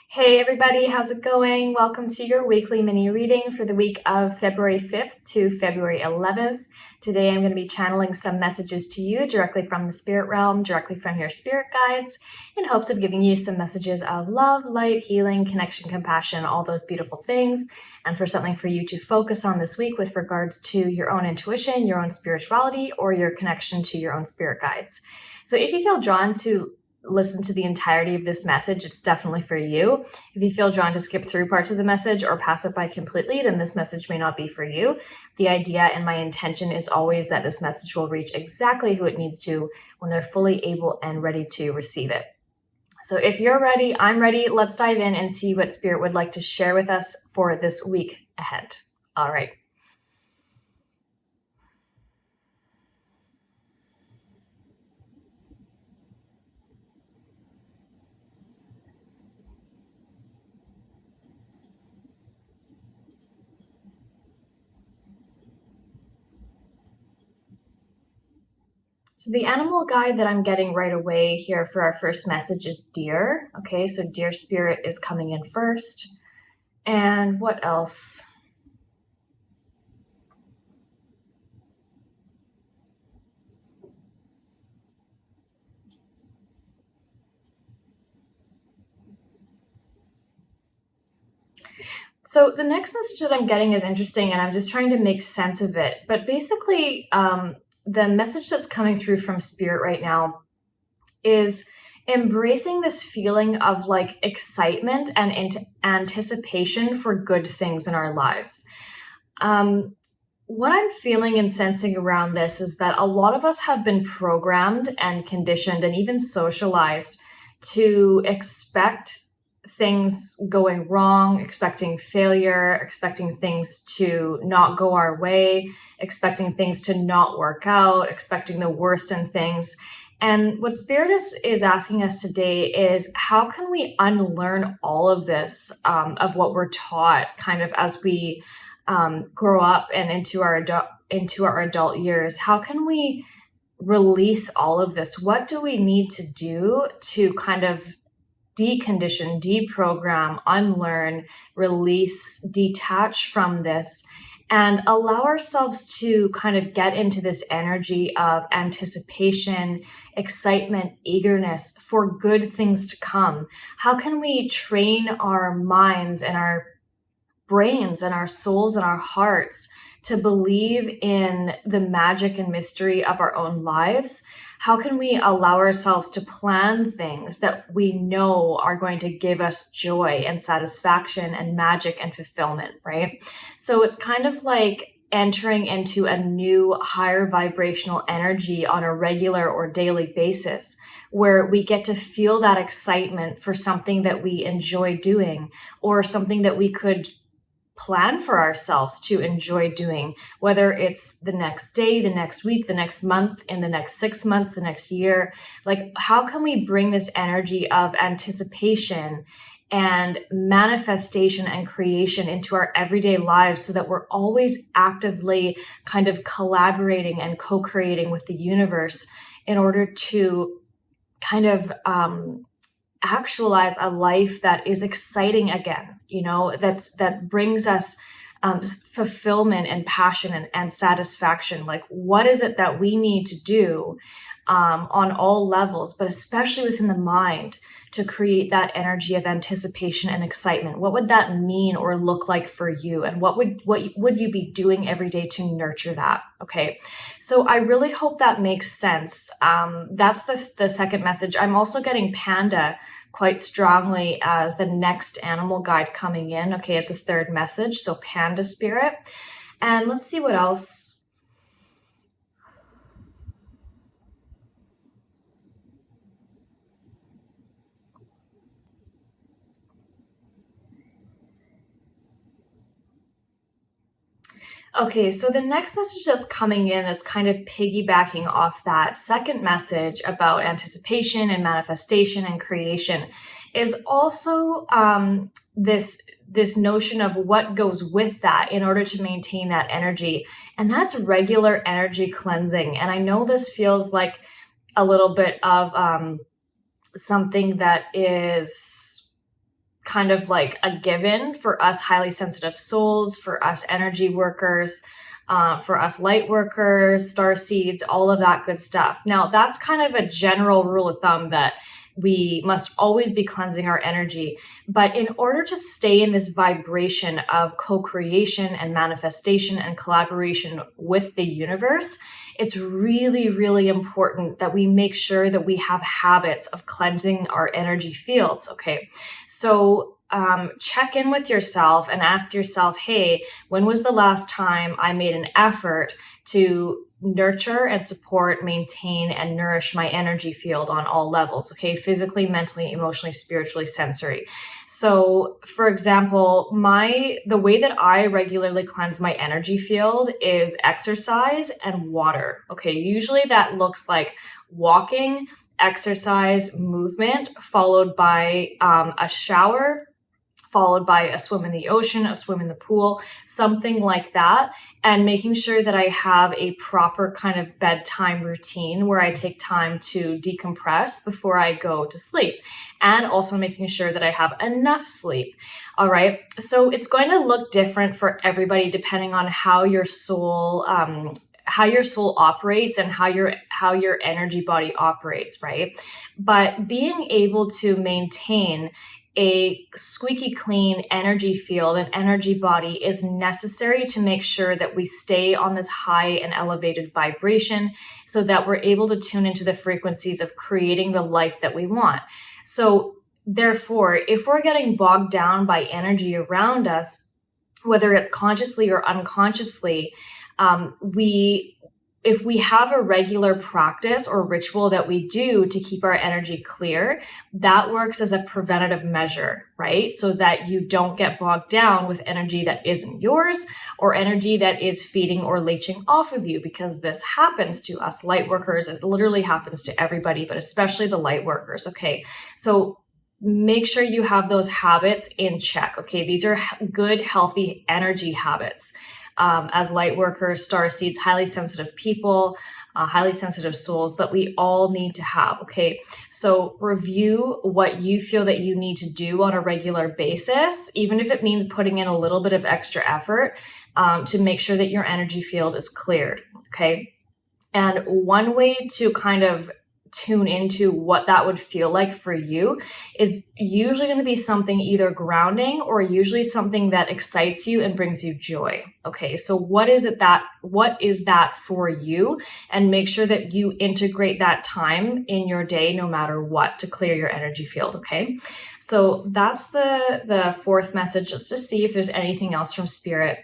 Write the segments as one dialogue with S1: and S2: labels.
S1: Hey everybody, how's it going? Welcome to your weekly mini reading for the week of February 5th to February 11th. Today I'm going to be channeling some messages to you directly from the spirit realm, directly from your spirit guides, in hopes of giving you some messages of love, light, healing, connection, compassion, all those beautiful things, and for something for you to focus on this week with regards to your own intuition, your own spirituality, or your connection to your own spirit guides. So if you feel drawn to listen to the entirety of this message, it's definitely for you. If you feel drawn to skip through parts of the message or pass it by completely, then this message may not be for you. The idea and my intention is always that this message will reach exactly who it needs to when they're fully able and ready to receive it. So if you're ready, I'm ready. Let's dive in and see what Spirit would like to share with us for this week ahead. All right. So the animal guide that I'm getting right away here for our first message is deer. Okay, so deer spirit is coming in first. And what else? So the next message that I'm getting is interesting, and I'm just trying to make sense of it. But basically, the message that's coming through from Spirit right now is embracing this feeling of like excitement and anticipation for good things in our lives. What I'm feeling and sensing around this is that a lot of us have been programmed and conditioned and even socialized to expect things going wrong, expecting failure, expecting things to not go our way, expecting things to not work out, expecting the worst in things. And what Spirit is asking us today is how can we unlearn all of this, of what we're taught kind of as we grow up and into our adult years? How can we release all of this? What do we need to do to kind of decondition, deprogram, unlearn, release, detach from this, and allow ourselves to kind of get into this energy of anticipation, excitement, eagerness for good things to come? How can we train our minds and our brains and our souls and our hearts to believe in the magic and mystery of our own lives? How can we allow ourselves to plan things that we know are going to give us joy and satisfaction and magic and fulfillment, right? So it's kind of like entering into a new higher vibrational energy on a regular or daily basis, where we get to feel that excitement for something that we enjoy doing or something that we could plan for ourselves to enjoy doing, whether it's the next day, the next week, the next month, in the next 6 months, the next year. Like, how can we bring this energy of anticipation and manifestation and creation into our everyday lives so that we're always actively kind of collaborating and co-creating with the universe in order to kind of actualize a life that is exciting again, that brings us fulfillment and passion and satisfaction. Like, what is it that we need to do on all levels, but especially within the mind, to create that energy of anticipation and excitement? What would that mean or look like for you? And what would you be doing every day to nurture that? Okay, so I really hope that makes sense. That's the second message. I'm also getting Panda quite strongly as the next animal guide coming in. Okay, it's a third message, so Panda spirit. And let's see what else. Okay, so the next message that's coming in that's kind of piggybacking off that second message about anticipation and manifestation and creation is also this notion of what goes with that in order to maintain that energy. And that's regular energy cleansing. And I know this feels like a little bit of something that is kind of like a given for us highly sensitive souls, for us energy workers, for us light workers, star seeds, all of that good stuff. Now, that's kind of a general rule of thumb that we must always be cleansing our energy. But in order to stay in this vibration of co-creation and manifestation and collaboration with the universe, it's really, really important that we make sure that we have habits of cleansing our energy fields. Okay. So check in with yourself and ask yourself, hey, when was the last time I made an effort to nurture and support, maintain, and nourish my energy field on all levels? Okay, physically, mentally, emotionally, spiritually, sensory. So, for example, the way that I regularly cleanse my energy field is exercise and water. Okay, usually that looks like walking, exercise, movement, followed by a shower, followed by a swim in the ocean, a swim in the pool, something like that. And making sure that I have a proper kind of bedtime routine where I take time to decompress before I go to sleep. And also making sure that I have enough sleep. All right. So it's going to look different for everybody depending on how your soul operates and how your energy body operates, right? But being able to maintain a squeaky clean energy field and energy body is necessary to make sure that we stay on this high and elevated vibration so that we're able to tune into the frequencies of creating the life that we want. So therefore, if we're getting bogged down by energy around us, whether it's consciously or unconsciously, if we have a regular practice or ritual that we do to keep our energy clear, that works as a preventative measure, right? So that you don't get bogged down with energy that isn't yours or energy that is feeding or leeching off of you, because this happens to us light workers. It literally happens to everybody, but especially the light workers. Okay. So make sure you have those habits in check. Okay. These are good, healthy energy habits. As light workers, star seeds, highly sensitive people, highly sensitive souls that we all need to have. Okay. So review what you feel that you need to do on a regular basis, even if it means putting in a little bit of extra effort, to make sure that your energy field is cleared. Okay. And one way to kind of tune into what that would feel like for you is usually going to be something either grounding or usually something that excites you and brings you joy. Okay, so what is that for you? And make sure that you integrate that time in your day, no matter what, to clear your energy field. Okay, so that's the fourth message, just to see if there's anything else from Spirit.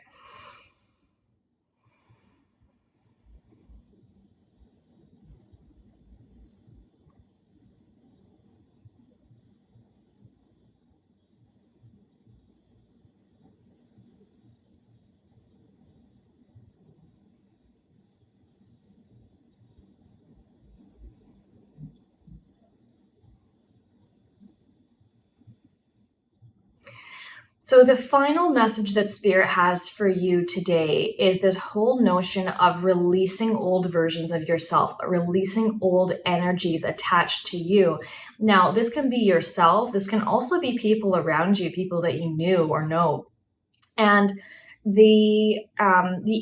S1: So the final message that Spirit has for you today is this whole notion of releasing old versions of yourself, releasing old energies attached to you. Now, this can be yourself. This can also be people around you, people that you knew or know. And the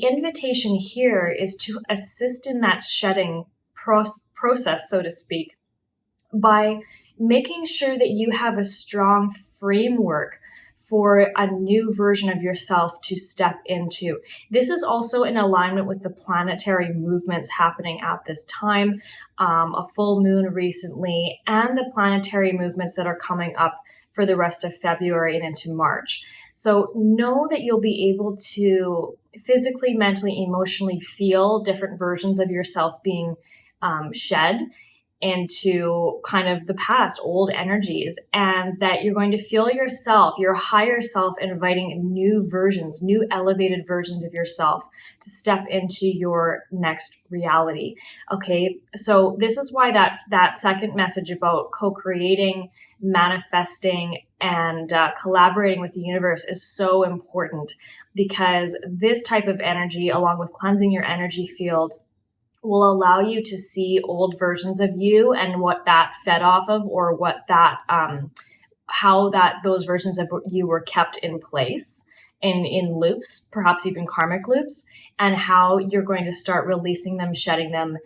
S1: invitation here is to assist in that shedding process, so to speak, by making sure that you have a strong framework for a new version of yourself to step into. This is also in alignment with the planetary movements happening at this time, a full moon recently, and the planetary movements that are coming up for the rest of February and into March. So know that you'll be able to physically, mentally, emotionally feel different versions of yourself being shed into kind of the past, old energies, and that you're going to feel yourself, your higher self, inviting new versions, new elevated versions of yourself to step into your next reality. Okay, so this is why that second message about co-creating, manifesting, and collaborating with the universe is so important, because this type of energy, along with cleansing your energy field, will allow you to see old versions of you and what that fed off of, or what that how those versions of you were kept in place in loops, perhaps even karmic loops, and how you're going to start releasing them, shedding them,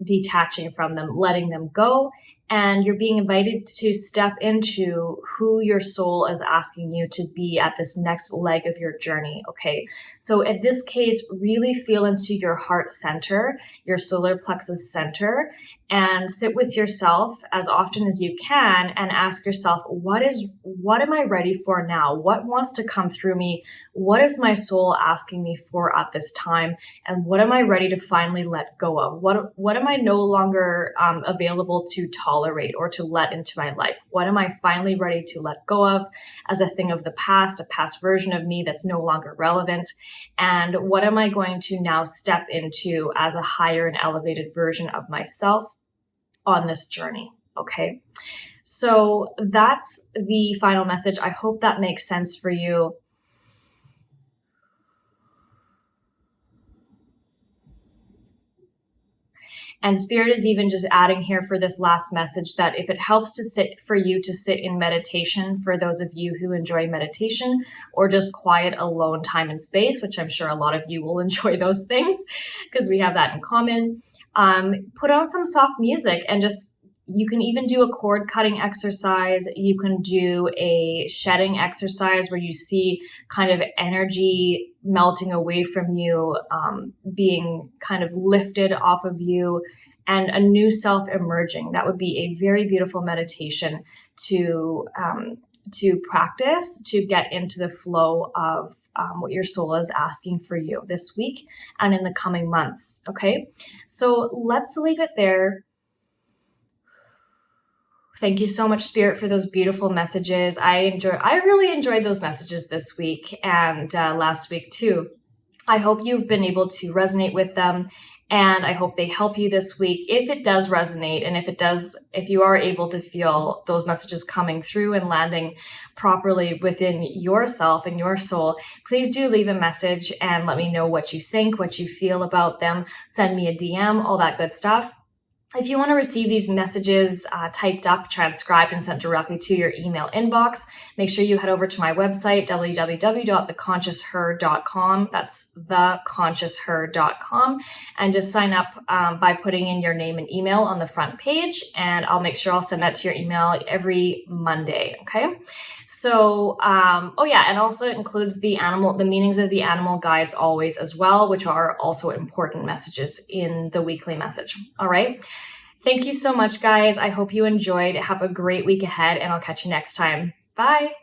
S1: detaching from them, letting them go. And you're being invited to step into who your soul is asking you to be at this next leg of your journey. Okay. So in this case, really feel into your heart center, your solar plexus center, and sit with yourself as often as you can and ask yourself, what am I ready for now? What wants to come through me? What is my soul asking me for at this time? And what am I ready to finally let go of? What am I no longer available to tolerate or to let into my life? What am I finally ready to let go of as a thing of the past, a past version of me that's no longer relevant? And what am I going to now step into as a higher and elevated version of myself on this journey? Okay. So that's the final message. I hope that makes sense for you. And Spirit is even just adding here for this last message that if it helps for you to sit in meditation, for those of you who enjoy meditation or just quiet alone time and space, which I'm sure a lot of you will enjoy those things because we have that in common, put on some soft music and you can even do a cord cutting exercise. You can do a shedding exercise where you see kind of energy melting away from you, being kind of lifted off of you, and a new self emerging. That would be a very beautiful meditation to practice, to get into the flow of what your soul is asking for you this week and in the coming months. Okay, so let's leave it there. Thank you so much, Spirit, for those beautiful messages. I really enjoyed those messages this week and last week too. I hope you've been able to resonate with them, and I hope they help you this week. If it does resonate, and if you are able to feel those messages coming through and landing properly within yourself and your soul, please do leave a message and let me know what you think, what you feel about them. Send me a DM, all that good stuff. If you want to receive these messages typed up, transcribed, and sent directly to your email inbox, make sure you head over to my website, www.theconsciousher.com. That's theconsciousher.com. And just sign up by putting in your name and email on the front page. And I'll make sure I'll send that to your email every Monday. Okay. So, and also it includes the meanings of the animal guides always as well, which are also important messages in the weekly message. All right. Thank you so much, guys. I hope you enjoyed. Have a great week ahead, and I'll catch you next time. Bye.